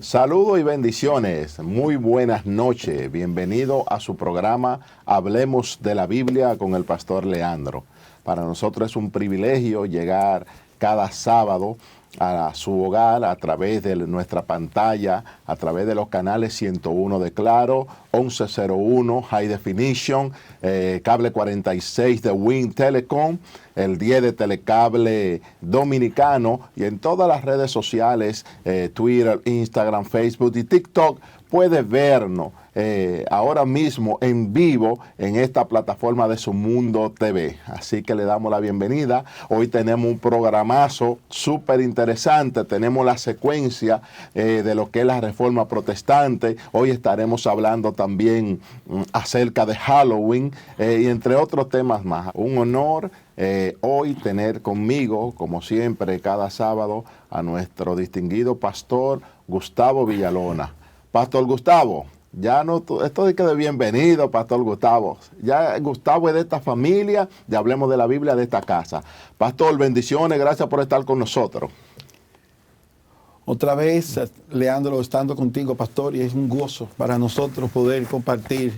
Saludos y bendiciones. Muy buenas noches. Bienvenido a su programa Hablemos de la Biblia con el pastor Leandro. Para nosotros es un privilegio llegar cada sábado a su hogar a través de nuestra pantalla, a través de los canales 101 de Claro, 1101 High Definition, cable 46 de Win Telecom, el 10 de Telecable Dominicano y en todas las redes sociales, Twitter, Instagram, Facebook y TikTok. Puedes vernos ahora mismo en vivo en esta plataforma de Su Mundo TV. Así que le damos la bienvenida. Hoy tenemos un programazo súper interesante. Tenemos la secuencia de lo que es la Reforma Protestante. Hoy estaremos hablando también acerca de Halloween y entre otros temas más. Un honor hoy tener conmigo, como siempre, cada sábado, a nuestro distinguido pastor Gustavo Villalona. Pastor Gustavo, ya no, esto de que de bienvenido, Pastor Gustavo. Ya Gustavo es de esta familia, ya hablemos de la Biblia de esta casa. Pastor, bendiciones, gracias por estar con nosotros. Otra vez, Leandro, estando contigo, pastor, y es un gozo para nosotros poder compartir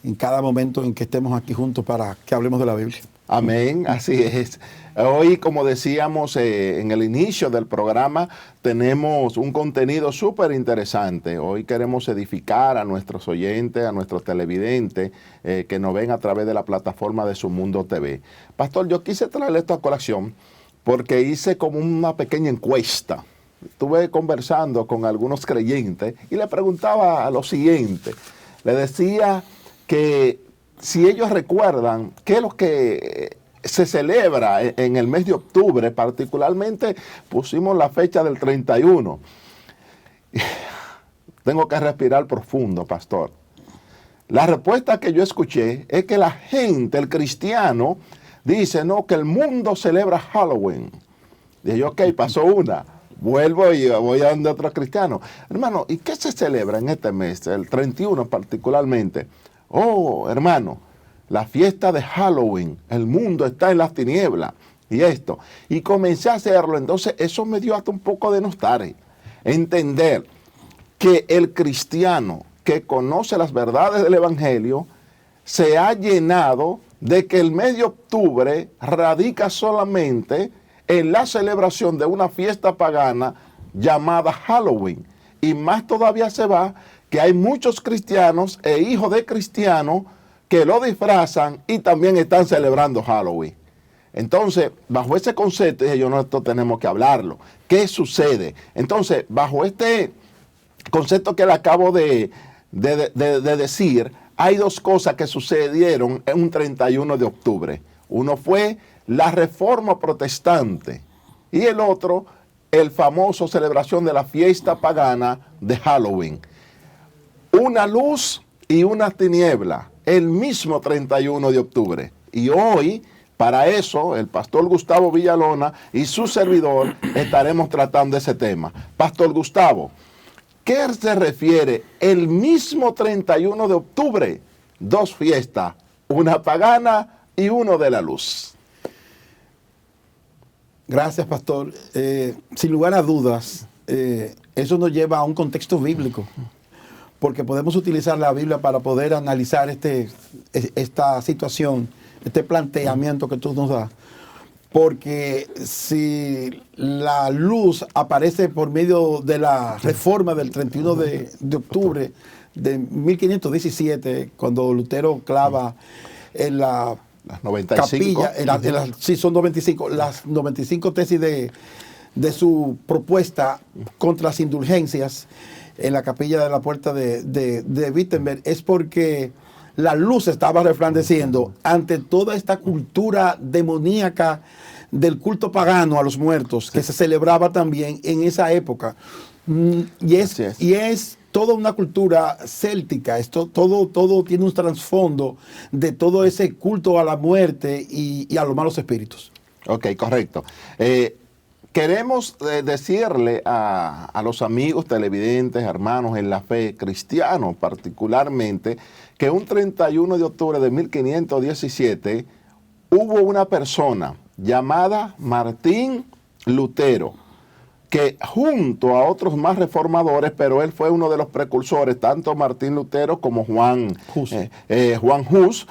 en cada momento en que estemos aquí juntos para que hablemos de la Biblia. Amén, así es. Hoy, como decíamos en el inicio del programa, tenemos un contenido súper interesante. Hoy queremos edificar a nuestros oyentes, a nuestros televidentes que nos ven a través de la plataforma de Su Mundo TV. Pastor, yo quise traerle esto a colación porque hice como una pequeña encuesta. Estuve conversando con algunos creyentes y le preguntaba lo siguiente. Le decía que si ellos recuerdan qué es lo que se celebra en el mes de octubre, particularmente pusimos la fecha del 31. Tengo que respirar profundo, pastor. La respuesta que yo escuché es que la gente, el cristiano, dice, no, que el mundo celebra Halloween. Dije yo, ok, pasó una. Vuelvo y voy a donde otro cristiano. Hermano, ¿y qué se celebra en este mes, el 31 particularmente? Oh, hermano, la fiesta de Halloween, el mundo está en las tinieblas y esto. Y comencé a hacerlo, entonces eso me dio hasta un poco de nostalgia. Entender que el cristiano que conoce las verdades del Evangelio se ha llenado de que el mes de octubre radica solamente en la celebración de una fiesta pagana llamada Halloween. Y más todavía se va que hay muchos cristianos e hijos de cristianos que lo disfrazan y también están celebrando Halloween. Entonces, bajo ese concepto, dije yo, no, esto tenemos que hablarlo. ¿Qué sucede? Entonces, bajo este concepto que le acabo de decir, hay dos cosas que sucedieron en un 31 de octubre. Uno fue la Reforma Protestante y el otro, el famoso celebración de la fiesta pagana de Halloween. Una luz y una tiniebla, el mismo 31 de octubre. Y hoy, para eso, el pastor Gustavo Villalona y su servidor estaremos tratando ese tema. Pastor Gustavo, ¿qué se refiere el mismo 31 de octubre? Dos fiestas, una pagana y uno de la luz. Gracias, pastor. Sin lugar a dudas, eso nos lleva a un contexto bíblico, porque podemos utilizar la Biblia para poder analizar esta situación, este planteamiento que tú nos das. Porque si la luz aparece por medio de la reforma del 31 de octubre de 1517, cuando Lutero clava en la las 95. capilla, sí, son 95, las 95 tesis de su propuesta contra las indulgencias en la capilla de la puerta de Wittenberg, es porque la luz estaba resplandeciendo ante toda esta cultura demoníaca del culto pagano a los muertos, que se celebraba también en esa época. Y es toda una cultura céltica, todo tiene un trasfondo de todo ese culto a la muerte y a los malos espíritus. Ok, correcto. Queremos decirle a los amigos televidentes, hermanos en la fe, cristianos particularmente, que un 31 de octubre de 1517 hubo una persona llamada Martín Lutero, que junto a otros más reformadores, pero él fue uno de los precursores, tanto Martín Lutero como Juan Hus,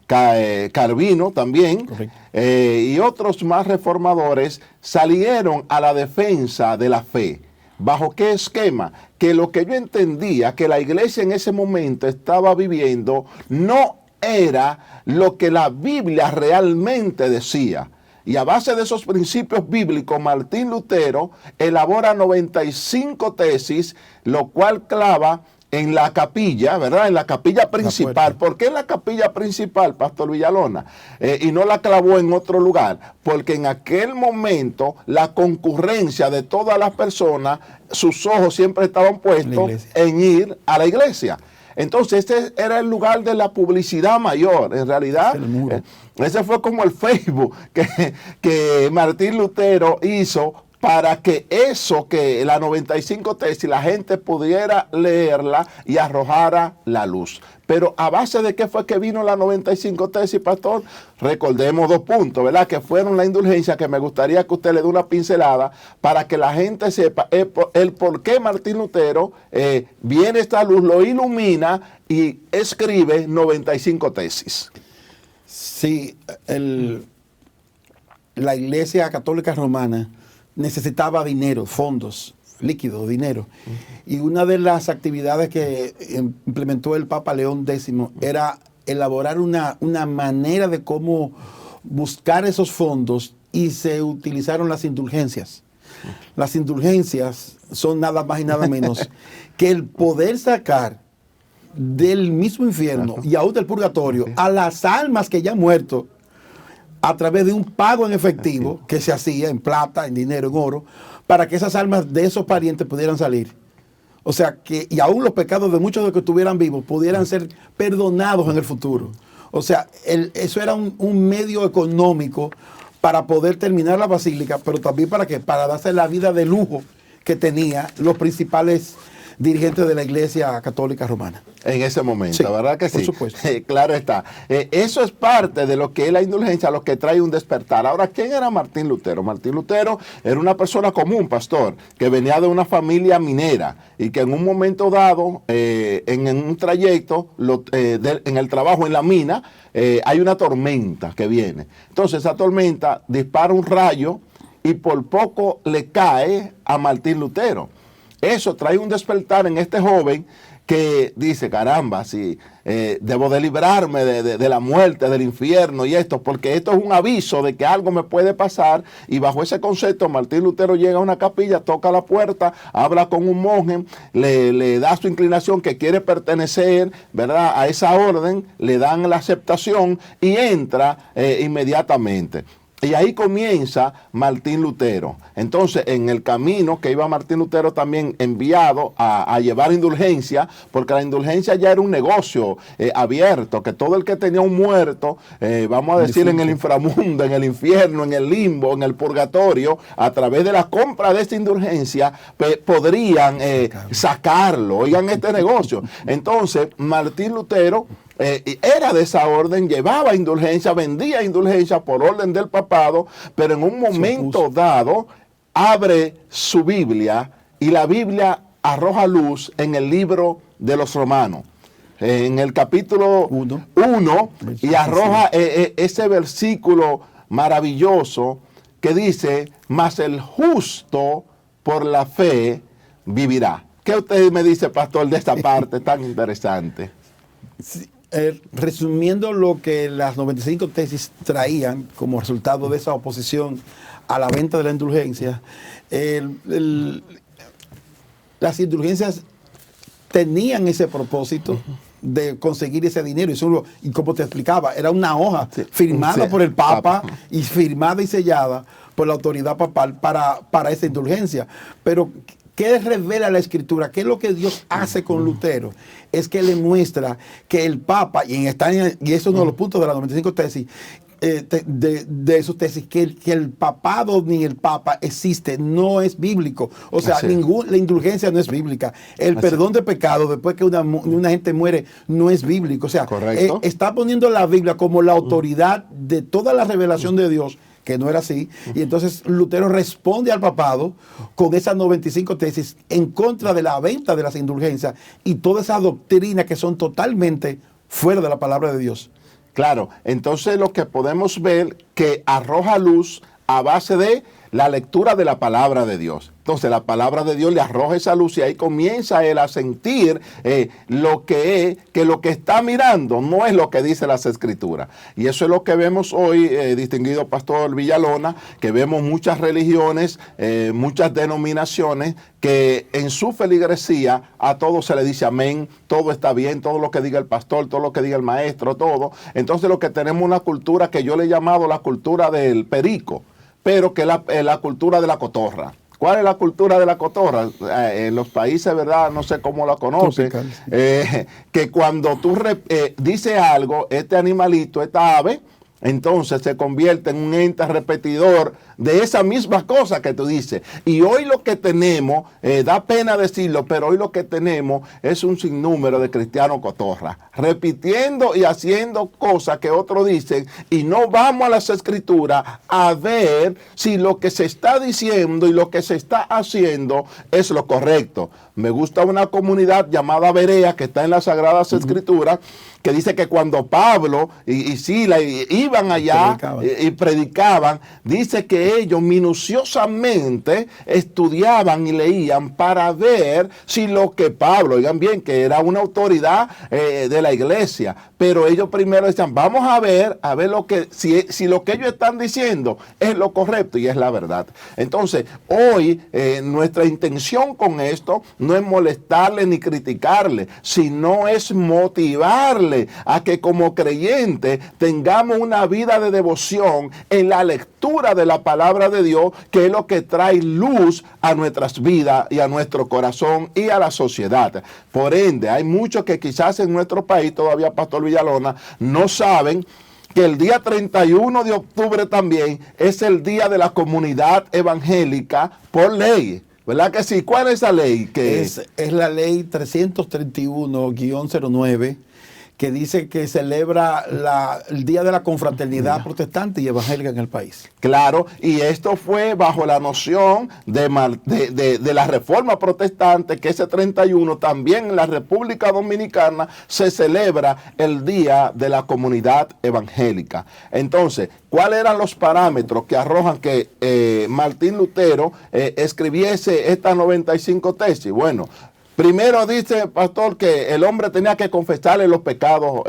Calvino también, y otros más reformadores salieron a la defensa de la fe. ¿Bajo qué esquema? Que lo que yo entendía que la iglesia en ese momento estaba viviendo no era lo que la Biblia realmente decía. Y a base de esos principios bíblicos, Martín Lutero elabora 95 tesis, lo cual clava en la capilla, ¿verdad? En la capilla principal. ¿Por qué en la capilla principal, Pastor Villalona? Y no la clavó en otro lugar. Porque en aquel momento la concurrencia de todas las personas, sus ojos siempre estaban puestos en ir a la iglesia. Entonces, este era el lugar de la publicidad mayor. En realidad, ese fue como el Facebook que Martín Lutero hizo para que eso, que la 95 tesis, la gente pudiera leerla y arrojara la luz. Pero ¿a base de qué fue que vino la 95 tesis, pastor? Recordemos 2 puntos, ¿verdad? Que fueron la indulgencia, que me gustaría que usted le dé una pincelada para que la gente sepa el por qué Martín Lutero viene esta luz, lo ilumina y escribe 95 tesis. Sí, la Iglesia Católica Romana necesitaba dinero, fondos, líquidos, dinero. Y una de las actividades que implementó el Papa León X era elaborar una manera de cómo buscar esos fondos, y se utilizaron las indulgencias. Las indulgencias son nada más y nada menos que el poder sacar del mismo infierno y aún del purgatorio a las almas que ya han muerto a través de un pago en efectivo que se hacía en plata, en dinero, en oro, para que esas almas de esos parientes pudieran salir. O sea, que y aún los pecados de muchos de los que estuvieran vivos pudieran ser perdonados en el futuro. O sea, eso era un medio económico para poder terminar la basílica, pero también para ¿qué? Para darse la vida de lujo que tenían los principales dirigentes de la Iglesia Católica Romana. En ese momento, sí, ¿verdad que sí? Por supuesto. Claro está. Eso es parte de lo que es la indulgencia, lo que trae un despertar. Ahora, ¿quién era Martín Lutero? Martín Lutero era una persona común, pastor, que venía de una familia minera y que en un momento dado, en un trayecto, en el trabajo en la mina, hay una tormenta que viene. Entonces, esa tormenta dispara un rayo y por poco le cae a Martín Lutero. Eso trae un despertar en este joven que dice, caramba, sí, debo de librarme de la muerte, del infierno y esto, porque esto es un aviso de que algo me puede pasar. Y bajo ese concepto, Martín Lutero llega a una capilla, toca la puerta, habla con un monje, le da su inclinación que quiere pertenecer, ¿verdad?, a esa orden, le dan la aceptación y entra inmediatamente. Y ahí comienza Martín Lutero. Entonces, en el camino que iba Martín Lutero también enviado a llevar indulgencia, porque la indulgencia ya era un negocio abierto, que todo el que tenía un muerto, vamos a decir, en el inframundo, en el infierno, en el limbo, en el purgatorio, a través de la compra de esta indulgencia, podrían sacarlo. Oigan este negocio. Entonces, Martín Lutero era de esa orden, llevaba indulgencia, vendía indulgencia por orden del papado, pero en un momento dado abre su Biblia y la Biblia arroja luz en el libro de los Romanos, en el capítulo 1, y arroja ese versículo maravilloso que dice, mas el justo por la fe vivirá. ¿Qué usted me dice, pastor, de esta parte tan interesante? Sí. Resumiendo lo que las 95 tesis traían como resultado de esa oposición a la venta de la indulgencia, las indulgencias tenían ese propósito de conseguir ese dinero. Y como te explicaba, era una hoja firmada por el Papa y firmada y sellada por la autoridad papal para esa indulgencia. Pero ¿qué revela la Escritura? ¿Qué es lo que Dios hace con Lutero? Es que le muestra que el Papa, y eso es uno de los puntos de las 95 tesis, de esos tesis, que el papado ni el Papa existe, no es bíblico. O sea, la indulgencia no es bíblica. El perdón de pecado después que una gente muere no es bíblico. O sea, está poniendo la Biblia como la autoridad de toda la revelación de Dios que no era así. Y entonces Lutero responde al papado con esas 95 tesis en contra de la venta de las indulgencias y toda esa doctrina que son totalmente fuera de la palabra de Dios. Claro, entonces lo que podemos ver que arroja luz a base de la lectura de la palabra de Dios. Entonces la palabra de Dios le arroja esa luz y ahí comienza él a sentir lo que está mirando no es lo que dice las Escrituras. Y eso es lo que vemos hoy, distinguido pastor Villalona, que vemos muchas religiones, muchas denominaciones que en su feligresía a todo se le dice amén, todo está bien, todo lo que diga el pastor, todo lo que diga el maestro, todo. Entonces lo que tenemos es una cultura que yo le he llamado la cultura del perico, pero que es la cultura de la cotorra. ¿Cuál es la cultura de la cotorra? En los países, ¿verdad? No sé cómo la conocen. Que cuando tú dices algo, este animalito, esta ave, entonces se convierte en un ente repetidor de esa misma cosa que tú dices. Y hoy lo que tenemos, da pena decirlo, pero hoy lo que tenemos es un sinnúmero de cristianos cotorra, repitiendo y haciendo cosas que otros dicen, y no vamos a las Escrituras a ver si lo que se está diciendo y lo que se está haciendo es lo correcto. Me gusta una comunidad llamada Berea, que está en las Sagradas Escrituras, que dice que cuando Pablo y Silas iban allá y predicaban, dice que ellos minuciosamente estudiaban y leían para ver si lo que Pablo, oigan bien, que era una autoridad de la iglesia, pero ellos primero decían, vamos a ver lo que, si lo que ellos están diciendo es lo correcto y es la verdad. Entonces, hoy nuestra intención con esto no es molestarle ni criticarle, sino es motivarle a que como creyentes tengamos una vida de devoción en la lectura de la palabra de Dios, que es lo que trae luz a nuestras vidas y a nuestro corazón y a la sociedad. Por ende, hay muchos que quizás en nuestro país, todavía Pastor Villalona, no saben que el día 31 de octubre también es el día de la comunidad evangélica por ley. ¿Verdad que sí? ¿Cuál es esa ley? Que es la ley 331-09, que dice que celebra el Día de la Confraternidad Protestante y Evangélica en el país. Claro, y esto fue bajo la noción de la Reforma Protestante, que ese 31 también en la República Dominicana se celebra el Día de la Comunidad Evangélica. Entonces, ¿cuáles eran los parámetros que arrojan que Martín Lutero escribiese estas 95 tesis? Bueno, primero dice, pastor, que el hombre tenía que confesarle los pecados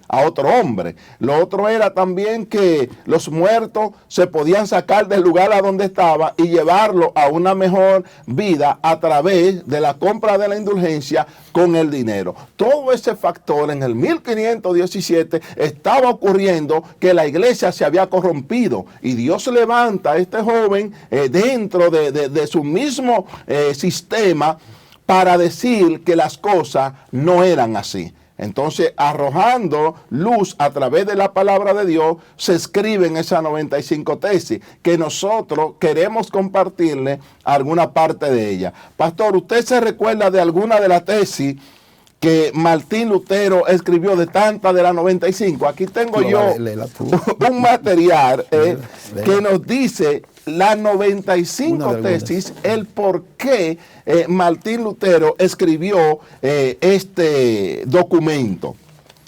a otro hombre. Lo otro era también que los muertos se podían sacar del lugar a donde estaba y llevarlo a una mejor vida a través de la compra de la indulgencia con el dinero. Todo ese factor en el 1517 estaba ocurriendo, que la iglesia se había corrompido, y Dios levanta a este joven dentro de su mismo sistema para decir que las cosas no eran así. Entonces, arrojando luz a través de la palabra de Dios, se escriben esas 95 tesis, que nosotros queremos compartirle alguna parte de ellas. Pastor, ¿usted se recuerda de alguna de las tesis que Martín Lutero escribió, de tantas de las 95? Aquí tengo un material que nos dice las 95 tesis, el por qué Martín Lutero escribió este documento.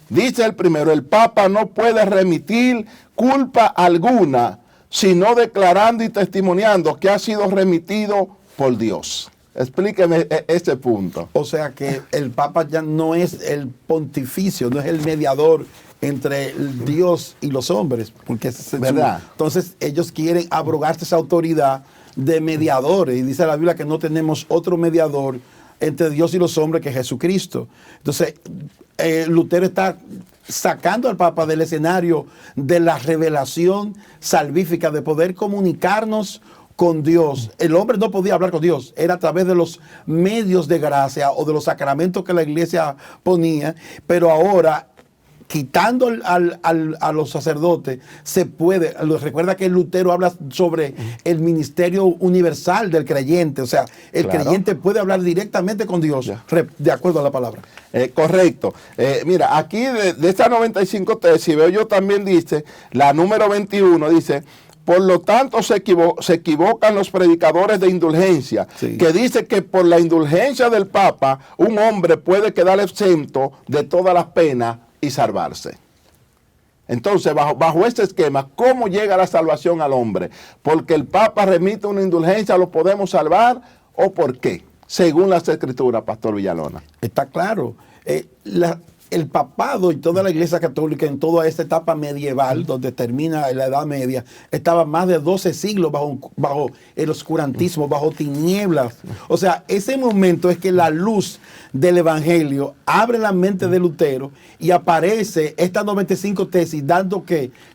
Dice el primero: el Papa no puede remitir culpa alguna, sino declarando y testimoniando que ha sido remitido por Dios. Explíqueme ese punto. O sea que el Papa ya no es el pontificio, no es el mediador entre Dios y los hombres, porque es ¿verdad? Entonces ellos quieren abrogarse esa autoridad de mediadores, y dice la Biblia que no tenemos otro mediador entre Dios y los hombres que Jesucristo. Entonces Lutero está sacando al Papa del escenario de la revelación salvífica, de poder comunicarnos con Dios. El hombre no podía hablar con Dios, era a través de los medios de gracia o de los sacramentos que la iglesia ponía, pero ahora, quitando a los sacerdotes, se puede. Recuerda que Lutero habla sobre el ministerio universal del creyente, o sea, el creyente puede hablar directamente con Dios, de acuerdo a la palabra. Correcto. Mira, aquí de estas 95 tesis, veo yo también dice, la número 21 dice: Por lo tanto, se equivocan los predicadores de indulgencia, Sí. que dicen que por la indulgencia del Papa, un hombre puede quedar exento de todas las penas y salvarse. Entonces, bajo este esquema, ¿cómo llega la salvación al hombre? ¿Porque el Papa remite una indulgencia, lo podemos salvar? ¿O por qué? Según las Escrituras, Pastor Villalona. Está claro. El papado y toda la Iglesia Católica en toda esta etapa medieval, donde termina la Edad Media, estaba más de 12 siglos bajo el oscurantismo, bajo tinieblas. O sea, ese momento es que la luz del Evangelio abre la mente de Lutero y aparece estas 95 tesis dando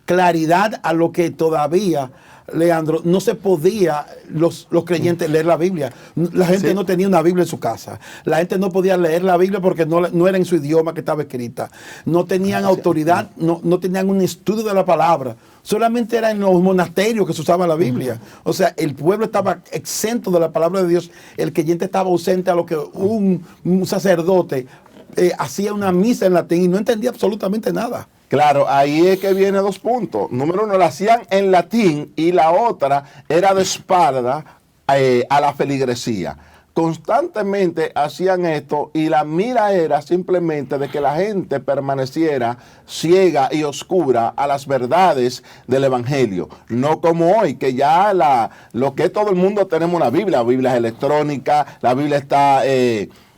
claridad a lo que todavía, Leandro, no se podía los creyentes leer la Biblia. La gente no tenía una Biblia en su casa. La gente no podía leer la Biblia porque no era en su idioma que estaba escrita. No tenían autoridad, no tenían un estudio de la palabra. Solamente era en los monasterios que se usaba la Biblia. O sea, el pueblo estaba exento de la palabra de Dios. El creyente estaba ausente a lo que un sacerdote hacía una misa en latín y no entendía absolutamente nada. Claro, ahí es que viene dos puntos. Número uno, la hacían en latín y la otra era de espalda a la feligresía. Constantemente hacían esto y la mira era simplemente de que la gente permaneciera ciega y oscura a las verdades del Evangelio. No como hoy, que ya lo que todo el mundo tenemos la Biblia es electrónica, la Biblia está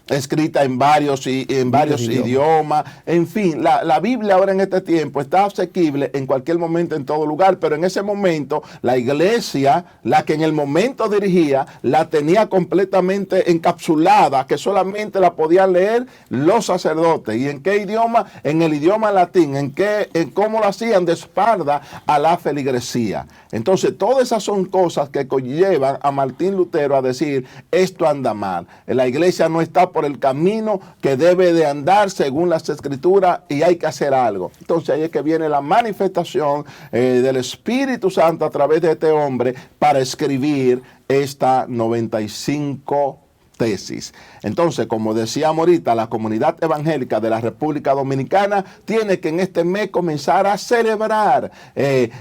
escrita en varios idiomas. En fin, la Biblia ahora en este tiempo está asequible en cualquier momento, en todo lugar, pero en ese momento la iglesia, la que en el momento dirigía, la tenía completamente encapsulada, que solamente la podían leer los sacerdotes. ¿Y en qué idioma? En el idioma latín. ¿En cómo lo hacían? De espalda a la feligresía. Entonces, todas esas son cosas que conllevan a Martín Lutero a decir, esto anda mal. La iglesia no está por el camino que debe de andar según las Escrituras y hay que hacer algo. Entonces, ahí es que viene la manifestación del Espíritu Santo a través de este hombre para escribir esta 95 tesis. Entonces, como decíamos ahorita, la comunidad evangélica de la República Dominicana tiene que en este mes comenzar a celebrar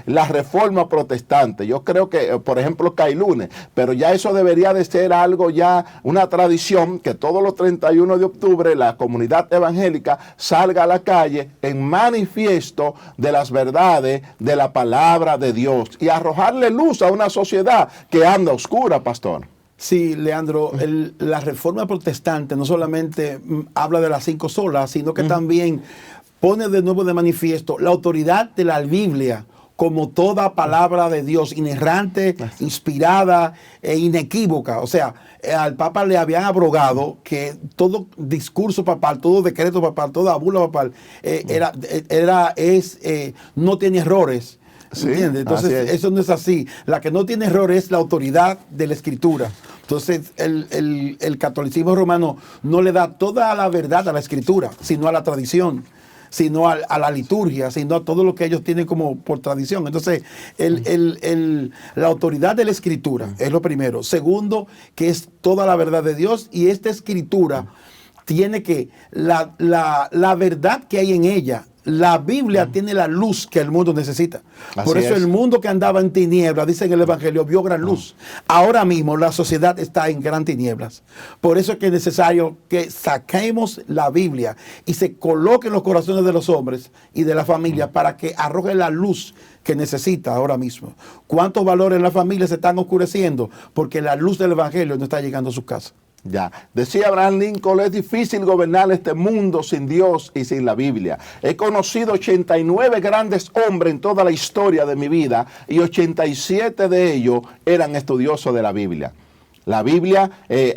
la reforma protestante. Yo creo que, por ejemplo, cae lunes, pero ya eso debería de ser algo ya, una tradición, que todos los 31 de octubre la comunidad evangélica salga a la calle en manifiesto de las verdades de la palabra de Dios y arrojarle luz a una sociedad que anda oscura, pastor. Sí, Leandro, la reforma protestante no solamente habla de las 5 solas, sino que también pone de nuevo de manifiesto la autoridad de la Biblia como toda palabra de Dios, inerrante, inspirada e inequívoca. O sea, al Papa le habían abrogado que todo discurso papal, todo decreto papal, toda bula papal no tiene errores. Sí, ¿entiendes? Entonces, eso no es así. La que no tiene error es la autoridad de la Escritura. Entonces, el catolicismo romano no le da toda la verdad a la Escritura, sino a la tradición, sino a la liturgia, sino a todo lo que ellos tienen como por tradición. Entonces, la autoridad de la Escritura es lo primero. Segundo, que es toda la verdad de Dios, y esta Escritura tiene que, la verdad que hay en ella, la Biblia tiene la luz que el mundo necesita. Por eso el mundo que andaba en tinieblas, dice en el Evangelio, vio gran luz. Ahora mismo la sociedad está en gran tinieblas. Por eso es que es necesario que saquemos la Biblia y se coloque en los corazones de los hombres y de la familia para que arroje la luz que necesita ahora mismo. ¿Cuántos valores en la familia se están oscureciendo? Porque la luz del Evangelio no está llegando a su casa. Ya, decía Abraham Lincoln, es difícil gobernar este mundo sin Dios y sin la Biblia. He conocido 89 grandes hombres en toda la historia de mi vida y 87 de ellos eran estudiosos de la Biblia. La Biblia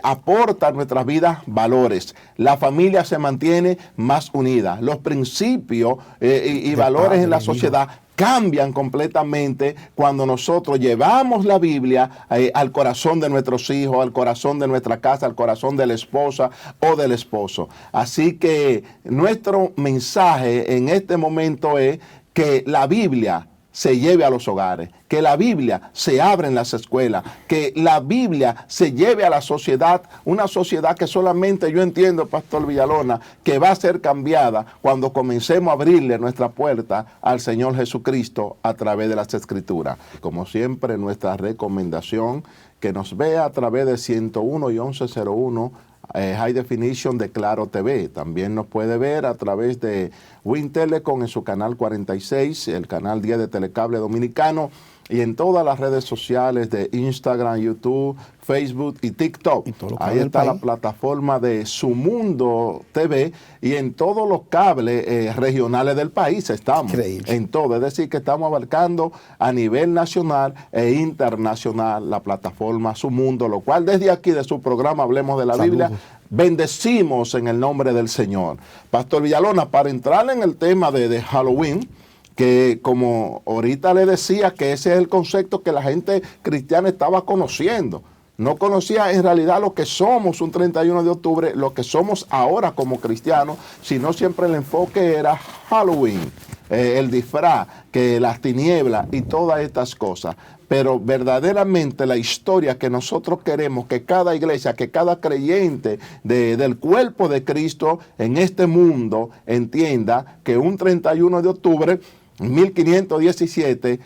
aporta a nuestras vidas valores. La familia se mantiene más unida. Los principios y valores en la sociedad cambian completamente cuando nosotros llevamos la Biblia al corazón de nuestros hijos, al corazón de nuestra casa, al corazón de la esposa o del esposo. Así que nuestro mensaje en este momento es que la Biblia se lleve a los hogares, que la Biblia se abra en las escuelas, que la Biblia se lleve a la sociedad, una sociedad que solamente yo entiendo, Pastor Villalona, que va a ser cambiada cuando comencemos a abrirle nuestra puerta al Señor Jesucristo a través de las Escrituras. Como siempre, nuestra recomendación, que nos vea a través de 101 y 1101, High Definition de Claro TV. También nos puede ver a través de Win Telecom en su canal 46, el canal 10 de Telecable Dominicano, y en todas las redes sociales de Instagram, YouTube, Facebook y TikTok. Ahí está la plataforma de Su Mundo TV, y en todos los cables regionales del país estamos. Increíble. En todo, es decir, que estamos abarcando a nivel nacional e internacional la plataforma Su Mundo, lo cual desde aquí de su programa Hablemos de la Biblia bendecimos en el nombre del Señor. Pastor Villalona, para entrar en el tema de Halloween, que como ahorita le decía, que ese es el concepto que la gente cristiana estaba conociendo. No conocía en realidad lo que somos un 31 de octubre, lo que somos ahora como cristianos, sino siempre el enfoque era Halloween, el disfraz, que las tinieblas y todas estas cosas. Pero verdaderamente la historia que nosotros queremos que cada iglesia, que cada creyente del cuerpo de Cristo en este mundo entienda que un 31 de octubre, 1517,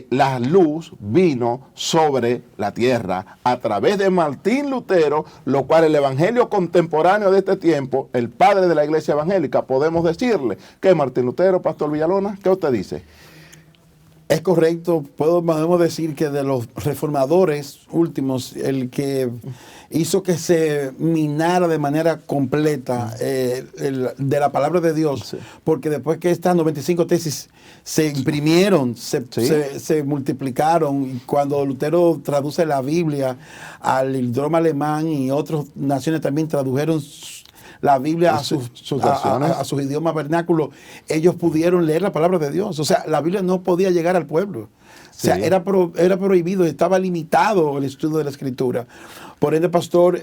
la luz vino sobre la tierra a través de Martín Lutero, lo cual el evangelio contemporáneo de este tiempo, el padre de la iglesia evangélica, podemos decirle que Martín Lutero, Pastor Villalona, ¿qué usted dice? Es correcto, podemos decir que de los reformadores últimos, el que hizo que se minara de manera completa de la palabra de Dios, sí. Porque después que estas 95 tesis se imprimieron, se multiplicaron, y cuando Lutero traduce la Biblia al idioma alemán y otras naciones también tradujeron la Biblia a sus idiomas vernáculos, ellos pudieron leer la palabra de Dios. O sea, la Biblia no podía llegar al pueblo. O sea, era prohibido, estaba limitado el estudio de la Escritura. Por ende, pastor,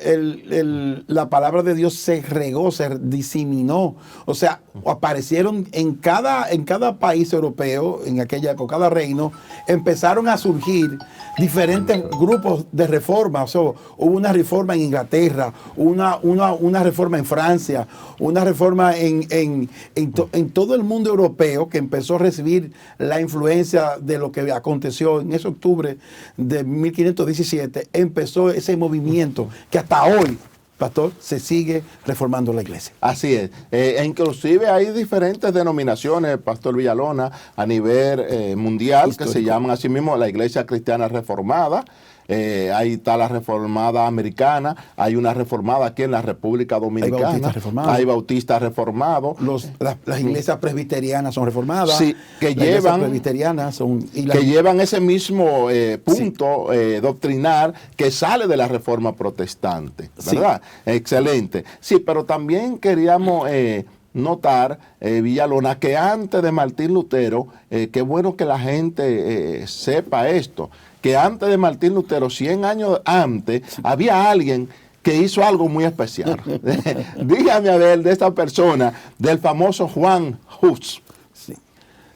la palabra de Dios se regó, se diseminó. O sea, aparecieron en cada país europeo, en aquella época, cada reino, empezaron a surgir diferentes grupos de reforma. O sea, hubo una reforma en Inglaterra, una reforma en Francia, una reforma en todo el mundo europeo, que empezó a recibir la influencia de lo que aconteció en ese octubre de 1517. Empezó ese movimiento que hasta hoy, pastor, se sigue reformando la iglesia. Así es. Inclusive hay diferentes denominaciones, Pastor Villalona, a nivel mundial, histórico, que se llaman así mismo la Iglesia Cristiana Reformada. Ahí está la reformada americana, hay una reformada aquí en la República Dominicana, hay bautistas reformados, las iglesias presbiterianas son reformadas, sí, que llevan ese mismo punto doctrinal que sale de la Reforma Protestante, ¿verdad? Sí. Excelente. Sí, pero también queríamos notar, Villalona, que antes de Martín Lutero, qué bueno que la gente sepa esto, que antes de Martín Lutero, 100 años antes, había alguien que hizo algo muy especial. Dígame a ver de esta persona, del famoso Juan Hus.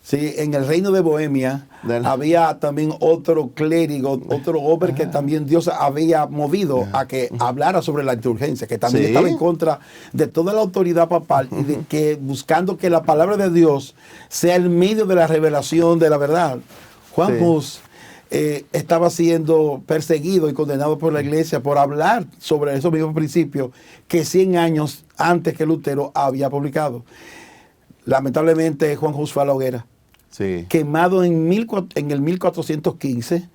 Sí, en el reino de Bohemia había también otro clérigo, otro hombre que también Dios había movido a que hablara sobre la indulgencia, que también estaba en contra de toda la autoridad papal y de que buscando que la palabra de Dios sea el medio de la revelación de la verdad. Juan Hus estaba siendo perseguido y condenado por la iglesia por hablar sobre esos mismos principios que 100 años antes que Lutero había publicado. Lamentablemente Juan Hus fue a la hoguera. Sí. Quemado en el 1415,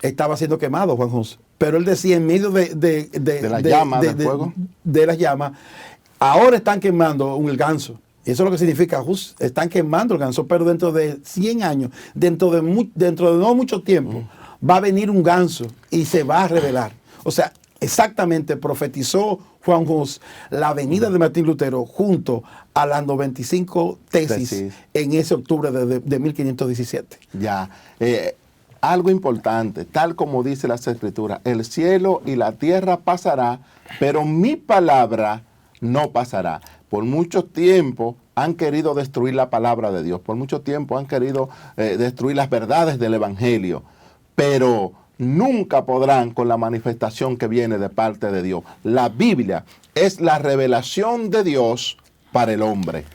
estaba siendo quemado Juan Hus. Pero él decía en medio de las llamas, ahora están quemando el ganso. Y eso es lo que significa, están quemando el ganso, pero dentro de 100 años, dentro de no mucho tiempo, va a venir un ganso y se va a revelar. O sea, exactamente profetizó Juan Hus la venida de Martín Lutero junto a las 95 tesis en ese octubre de 1517. Ya, algo importante, tal como dice las Escrituras, el cielo y la tierra pasará, pero mi palabra no pasará. por mucho tiempo han querido destruir la palabra de Dios, por mucho tiempo han querido destruir las verdades del Evangelio, pero nunca podrán con la manifestación que viene de parte de Dios. La Biblia es la revelación de Dios para el hombre.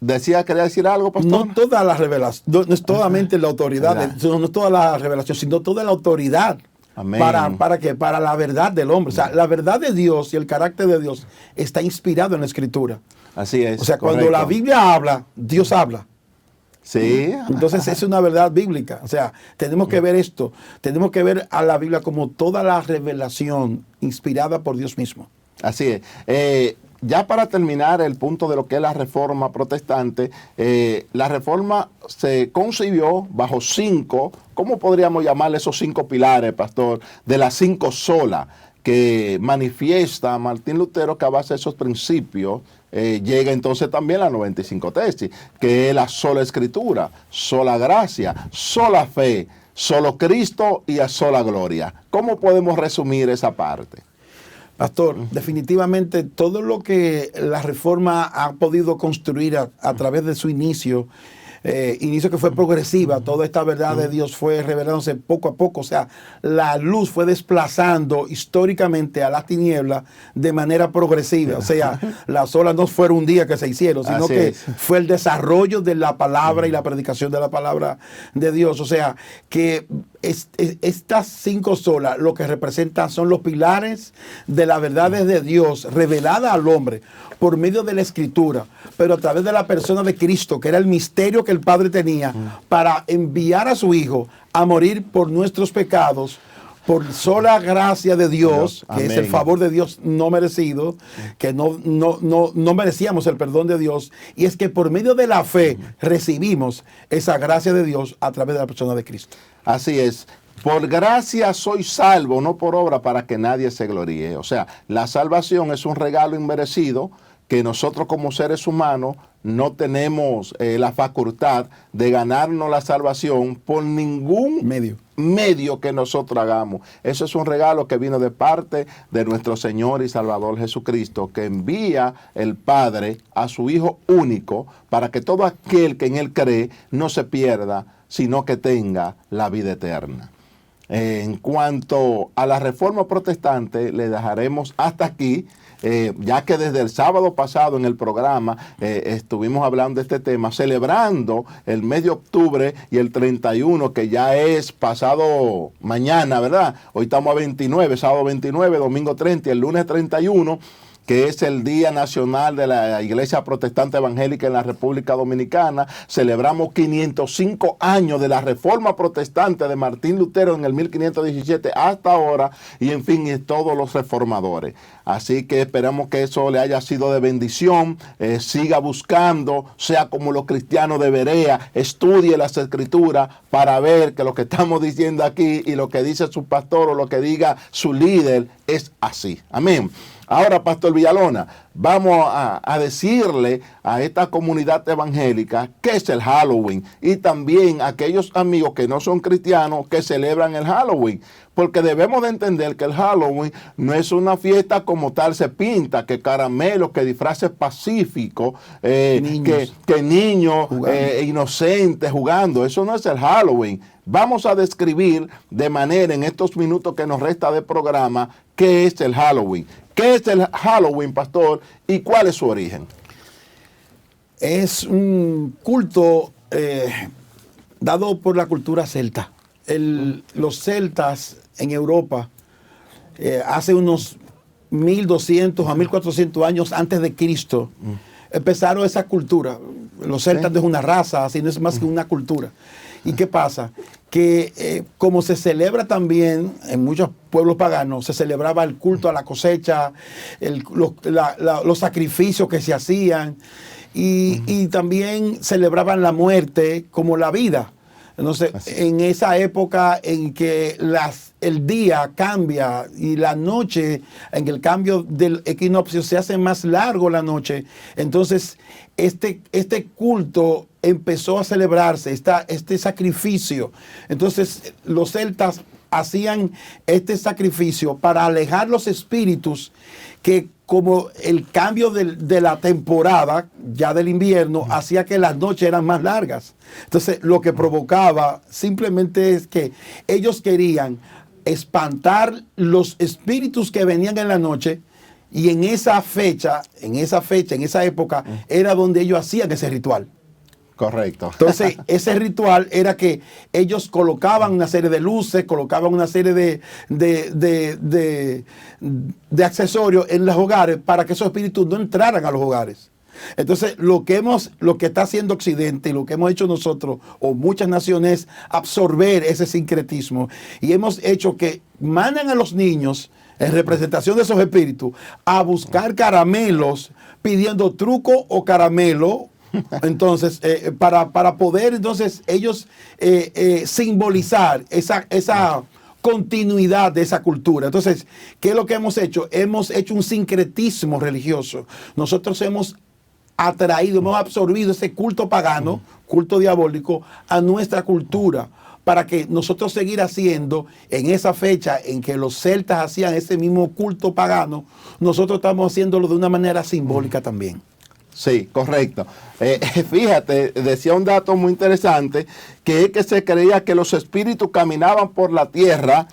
¿Quería decir algo, pastor? No toda la revelación, no es solamente la autoridad, no toda la revelación, sino toda la autoridad. Amén. Para la verdad del hombre. O sea, la verdad de Dios y el carácter de Dios está inspirado en la Escritura. Así es. O sea, correcto. cuando la Biblia habla, Dios habla. Sí. Entonces es una verdad bíblica. O sea, tenemos que ver esto. Tenemos que ver a la Biblia como toda la revelación inspirada por Dios mismo. Así es. Ya para terminar el punto de lo que es la reforma protestante, la reforma se concibió bajo 5, ¿cómo podríamos llamarle esos 5 pilares, pastor? De las 5 solas que manifiesta Martín Lutero, que a base de esos principios llega entonces también la 95 tesis, que es la sola escritura, sola gracia, sola fe, solo Cristo y a sola gloria. ¿Cómo podemos resumir esa parte? Pastor, definitivamente todo lo que la reforma ha podido construir a través de su inicio que fue progresiva, toda esta verdad de Dios fue revelándose poco a poco, o sea, la luz fue desplazando históricamente a la tiniebla de manera progresiva, o sea, las olas no fueron un día que se hicieron, sino Así que es. fue el desarrollo de la palabra y la predicación de la palabra de Dios, o sea, que estas 5 solas lo que representan son los pilares de las verdades de Dios revelada al hombre por medio de la Escritura, pero a través de la persona de Cristo, que era el misterio que el Padre tenía para enviar a su Hijo a morir por nuestros pecados, por sola gracia de Dios, que es el favor de Dios no merecido, que no merecíamos el perdón de Dios, y es que por medio de la fe recibimos esa gracia de Dios a través de la persona de Cristo. Así es. Por gracia soy salvo, no por obra, para que nadie se gloríe. O sea, la salvación es un regalo inmerecido que nosotros como seres humanos no tenemos la facultad de ganarnos la salvación por ningún medio que nosotros hagamos. Eso es un regalo que vino de parte de nuestro Señor y Salvador Jesucristo, que envía el Padre a su Hijo único para que todo aquel que en Él cree no se pierda, sino que tenga la vida eterna. En cuanto a la reforma protestante, le dejaremos hasta aquí, ya que desde el sábado pasado en el programa estuvimos hablando de este tema, celebrando el mes de octubre y el 31, que ya es pasado mañana, ¿verdad? Hoy estamos a 29, sábado 29, domingo 30 y el lunes 31, que es el Día Nacional de la Iglesia Protestante Evangélica en la República Dominicana. Celebramos 505 años de la Reforma Protestante de Martín Lutero en el 1517 hasta ahora, y en fin, y todos los reformadores. Así que esperamos que eso le haya sido de bendición, siga buscando, sea como los cristianos de Berea, estudie las Escrituras para ver que lo que estamos diciendo aquí y lo que dice su pastor o lo que diga su líder es así. Amén. Ahora, Pastor Villalona, vamos a decirle a esta comunidad evangélica qué es el Halloween, y también a aquellos amigos que no son cristianos que celebran el Halloween, porque debemos de entender que el Halloween no es una fiesta como tal se pinta, que caramelos, que disfraces pacíficos, que niños inocentes jugando. Eso no es el Halloween. Vamos a describir de manera en estos minutos que nos resta de programa qué es el Halloween. ¿Qué es el Halloween, pastor, y cuál es su origen? Es un culto dado por la cultura celta. Los celtas en Europa, hace unos 1200 a 1400 años antes de Cristo, empezaron esa cultura. Los celtas no es una raza, sino es más que una cultura. ¿Y qué pasa? Que como se celebra también en muchos pueblos paganos, se celebraba el culto a la cosecha, los sacrificios que se hacían, y también celebraban la muerte como la vida. Entonces, en esa época en que el día cambia y la noche, en el cambio del equinoccio, se hace más largo la noche, entonces este culto empezó a celebrarse, este sacrificio. Entonces, los celtas hacían este sacrificio para alejar los espíritus que como el cambio de la temporada, ya del invierno, hacía que las noches eran más largas. Entonces, lo que provocaba simplemente es que ellos querían espantar los espíritus que venían en la noche, y en esa época, era donde ellos hacían ese ritual. Correcto. Entonces, ese ritual era que ellos colocaban una serie de luces, colocaban una serie de accesorios en los hogares para que esos espíritus no entraran a los hogares. Entonces, lo que está haciendo Occidente y lo que hemos hecho nosotros o muchas naciones es absorber ese sincretismo, y hemos hecho que mandan a los niños en representación de esos espíritus a buscar caramelos, pidiendo truco o caramelo. Entonces, para poder entonces ellos simbolizar esa continuidad de esa cultura. Entonces, ¿qué es lo que hemos hecho? Hemos hecho un sincretismo religioso. Nosotros hemos hemos absorbido ese culto pagano, culto diabólico, a nuestra cultura, para que nosotros seguir haciendo en esa fecha en que los celtas hacían ese mismo culto pagano, nosotros estamos haciéndolo de una manera simbólica también. Sí, correcto. Fíjate, decía un dato muy interesante, que es que se creía que los espíritus caminaban por la tierra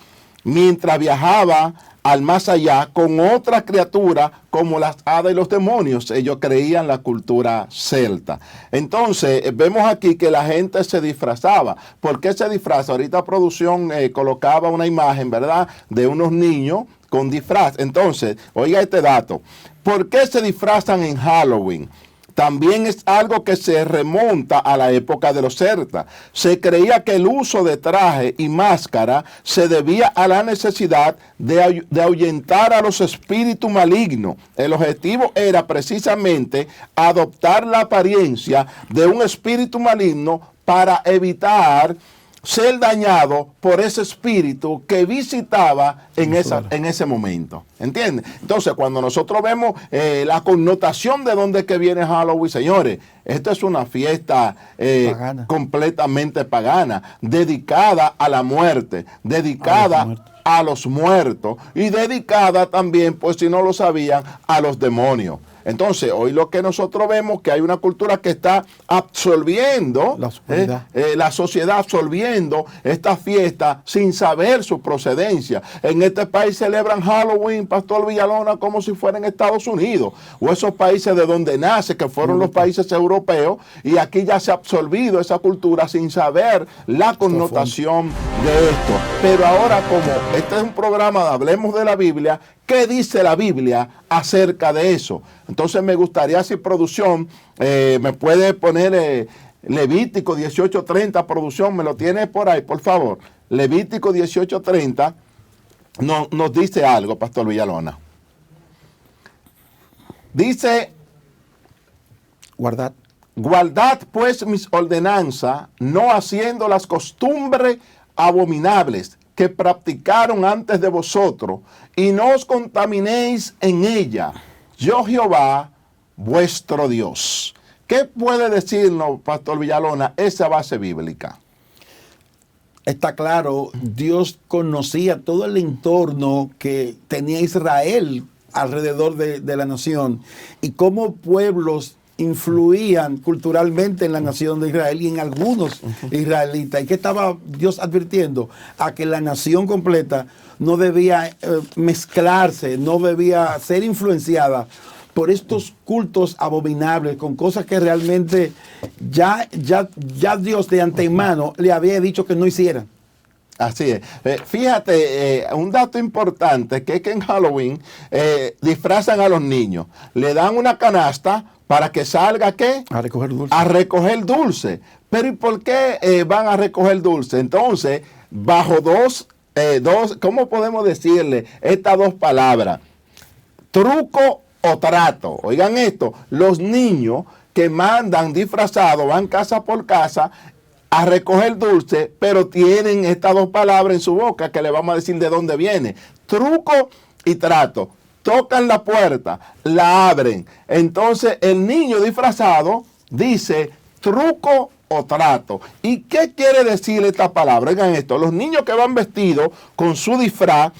mientras viajaba al más allá con otras criaturas como las hadas y los demonios. Ellos creían la cultura celta. Entonces, vemos aquí que la gente se disfrazaba. ¿Por qué se disfraza? Ahorita producción colocaba una imagen, ¿verdad?, de unos niños con disfraz. Entonces, oiga este dato. ¿Por qué se disfrazan en Halloween? También es algo que se remonta a la época de los celtas. Se creía que el uso de traje y máscara se debía a la necesidad de ahuyentar a los espíritus malignos. El objetivo era precisamente adoptar la apariencia de un espíritu maligno para evitar ser dañado por ese espíritu que visitaba en ese momento. ¿Entiendes? Entonces, cuando nosotros vemos la connotación de dónde que viene Halloween, señores, esto es una fiesta completamente pagana, dedicada a la muerte, dedicada a los muertos y dedicada también, pues si no lo sabían, a los demonios. Entonces, hoy lo que nosotros vemos que hay una cultura que está absorbiendo, la sociedad absorbiendo esta fiesta sin saber su procedencia. En este país celebran Halloween, Pastor Villalona, como si fuera en Estados Unidos, o esos países de donde nace, que fueron los países europeos, y aquí ya se ha absorbido esa cultura sin saber la connotación de esto. Pero ahora, como este es un programa de Hablemos de la Biblia, ¿qué dice la Biblia acerca de eso? Entonces me gustaría, si producción me puede poner Levítico 18:30, producción, me lo tiene por ahí, por favor. Levítico 18:30 nos dice algo, Pastor Villalona. Dice, guardad pues mis ordenanzas, no haciendo las costumbres abominables que practicaron antes de vosotros, y no os contaminéis en ella. Yo Jehová, vuestro Dios. ¿Qué puede decirnos, Pastor Villalona, esa base bíblica? Está claro, Dios conocía todo el entorno que tenía Israel alrededor de la nación, y cómo pueblos influían culturalmente en la nación de Israel y en algunos israelitas. ¿Y qué estaba Dios advirtiendo? A que la nación completa no debía mezclarse, no debía ser influenciada por estos cultos abominables, con cosas que realmente ya Dios de antemano le había dicho que no hicieran. Así es. Fíjate, un dato importante que es que en Halloween disfrazan a los niños, le dan una canasta para que salga, ¿qué? A recoger dulce. A recoger dulce. Pero ¿y por qué van a recoger dulce? Entonces, bajo dos, ¿cómo podemos decirle estas dos palabras? Truco o trato. Oigan esto, los niños que mandan disfrazados van casa por casa a recoger dulce, pero tienen estas dos palabras en su boca que le vamos a decir de dónde viene. Truco y trato. Tocan la puerta, la abren. Entonces el niño disfrazado dice truco o trato. ¿Y qué quiere decir esta palabra? Oigan esto, los niños que van vestidos con su disfraz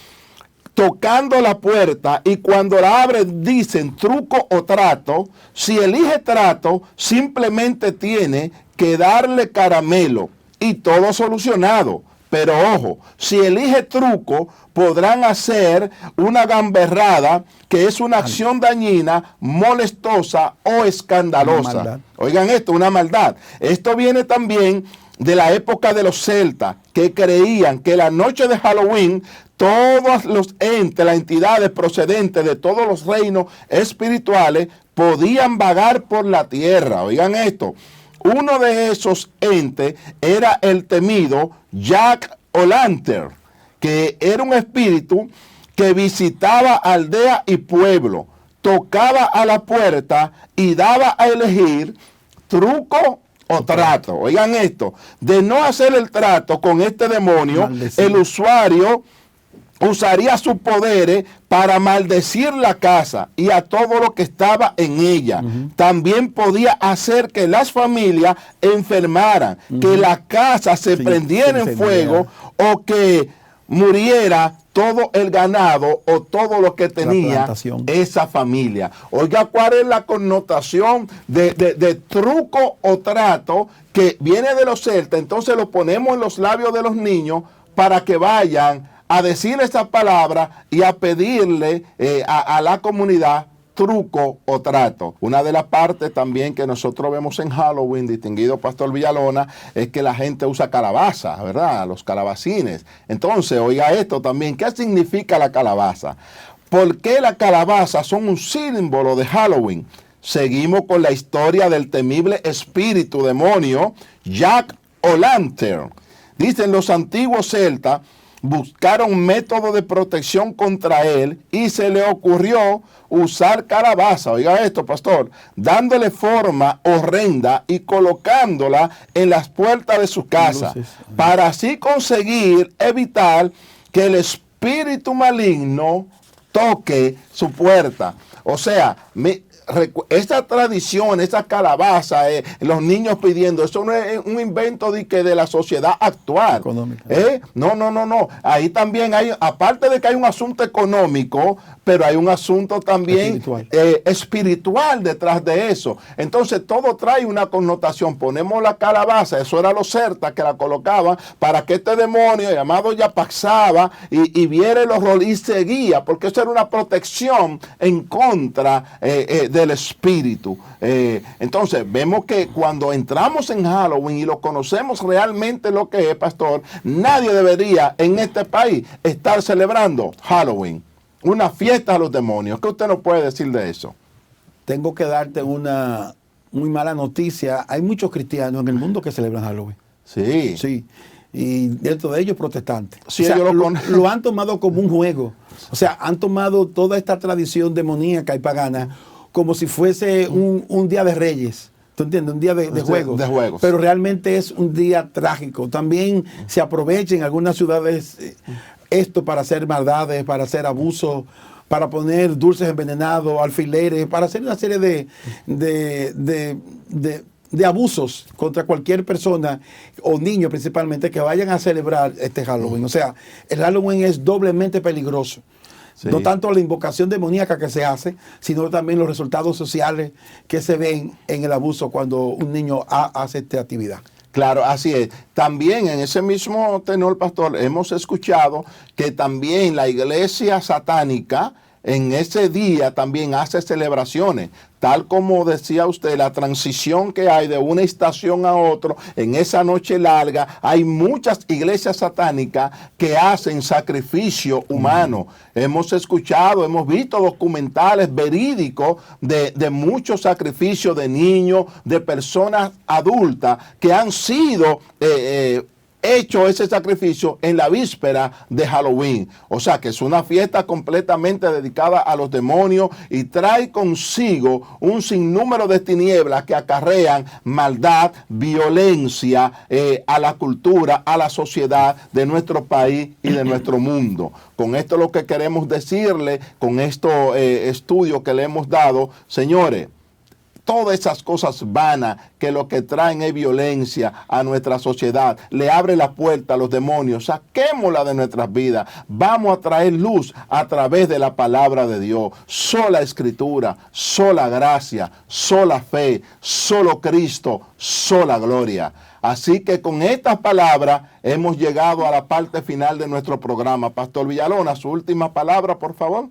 tocando la puerta, y cuando la abre dicen truco o trato. Si elige trato, simplemente tiene que darle caramelo y todo solucionado. Pero ojo, si elige truco, podrán hacer una gamberrada, que es una acción dañina, molestosa o escandalosa. Oigan esto, una maldad. Esto viene también de la época de los celtas, que creían que la noche de Halloween todos los entes, las entidades procedentes de todos los reinos espirituales podían vagar por la tierra. Oigan esto. Uno de esos entes era el temido Jack O'Lantern, que era un espíritu que visitaba aldea y pueblo, tocaba a la puerta y daba a elegir truco o trato. Oigan esto, de no hacer el trato con este demonio, el usuario usaría sus poderes para maldecir la casa y a todo lo que estaba en ella. También podía hacer que las familias enfermaran, que la casa se prendiera en fuego, o que muriera todo el ganado o todo lo que tenía esa familia. Oiga, ¿cuál es la connotación de truco o trato que viene de los celtas? Entonces lo ponemos en los labios de los niños para que vayan a decir esa palabra y a pedirle a la comunidad truco o trato. Una de las partes también que nosotros vemos en Halloween, distinguido Pastor Villalona, es que la gente usa calabaza, ¿verdad? Los calabacines. Entonces, oiga esto también, ¿qué significa la calabaza? ¿Por qué las calabazas son un símbolo de Halloween? Seguimos con la historia del temible espíritu demonio Jack O'Lantern. Dicen los antiguos celtas, buscaron método de protección contra él y se le ocurrió usar calabaza, oiga esto, pastor, dándole forma horrenda y colocándola en las puertas de su casa, para así conseguir evitar que el espíritu maligno toque su puerta. O sea, esta tradición, esa calabaza, los niños pidiendo, eso no es un invento de la sociedad actual. No. Ahí también hay, aparte de que hay un asunto económico, pero hay un asunto también espiritual detrás de eso. Entonces todo trae una connotación. Ponemos la calabaza, eso era los celtas que la colocaban para que este demonio llamado ya pasaba y viera el horror y seguía, porque eso era una protección en contra del espíritu. Entonces vemos que cuando entramos en Halloween y lo conocemos realmente lo que es, pastor, nadie debería en este país estar celebrando Halloween, una fiesta a los demonios. ¿Qué usted nos puede decir de eso? Tengo que darte una muy mala noticia. Hay muchos cristianos en el mundo que celebran Halloween. Sí. Sí. Y dentro de ellos protestantes. Sí, o sea, ellos lo han tomado como un juego. O sea, han tomado toda esta tradición demoníaca y pagana como si fuese un día de reyes. ¿Tú entiendes? Un día de juegos. De juegos. Pero realmente es un día trágico. También se aprovecha en algunas ciudades esto para hacer maldades, para hacer abusos, para poner dulces envenenados, alfileres, para hacer una serie de abusos contra cualquier persona o niño principalmente que vayan a celebrar este Halloween. O sea, el Halloween es doblemente peligroso. Sí. No tanto la invocación demoníaca que se hace, sino también los resultados sociales que se ven en el abuso cuando un niño hace esta actividad. Claro, así es. También en ese mismo tenor, pastor, hemos escuchado que también la iglesia satánica en ese día también hace celebraciones, tal como decía usted, la transición que hay de una estación a otra, en esa noche larga, hay muchas iglesias satánicas que hacen sacrificio humano. Hemos escuchado, hemos visto documentales verídicos de muchos sacrificios de niños, de personas adultas que han sido hecho ese sacrificio en la víspera de Halloween. O sea que es una fiesta completamente dedicada a los demonios y trae consigo un sinnúmero de tinieblas que acarrean maldad, violencia a la cultura, a la sociedad de nuestro país y de nuestro mundo. Con esto lo que queremos decirle, con estos estudios que le hemos dado, señores, todas esas cosas vanas que lo que traen es violencia a nuestra sociedad, le abre la puerta a los demonios, saquémosla de nuestras vidas. Vamos a traer luz a través de la palabra de Dios. Sola escritura, sola gracia, sola fe, solo Cristo, sola gloria. Así que con estas palabras hemos llegado a la parte final de nuestro programa. Pastor Villalona, su última palabra, por favor.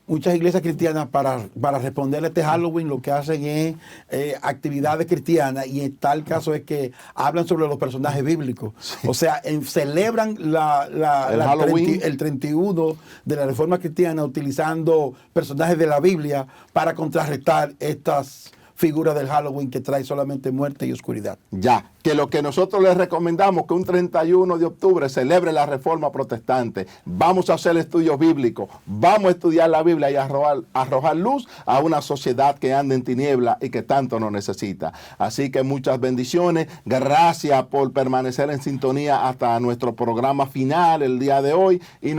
Muchas iglesias cristianas para responder a este Halloween lo que hacen es actividades cristianas, y en tal caso es que hablan sobre los personajes bíblicos. Sí. O sea, celebran el 31 de la Reforma Cristiana utilizando personajes de la Biblia para contrarrestar estas figuras del Halloween que trae solamente muerte y oscuridad. Ya, que lo que nosotros les recomendamos que un 31 de octubre celebre la Reforma Protestante. Vamos a hacer estudios bíblicos, vamos a estudiar la Biblia y arrojar luz a una sociedad que anda en tiniebla y que tanto nos necesita. Así que muchas bendiciones, gracias por permanecer en sintonía hasta nuestro programa final el día de hoy. Y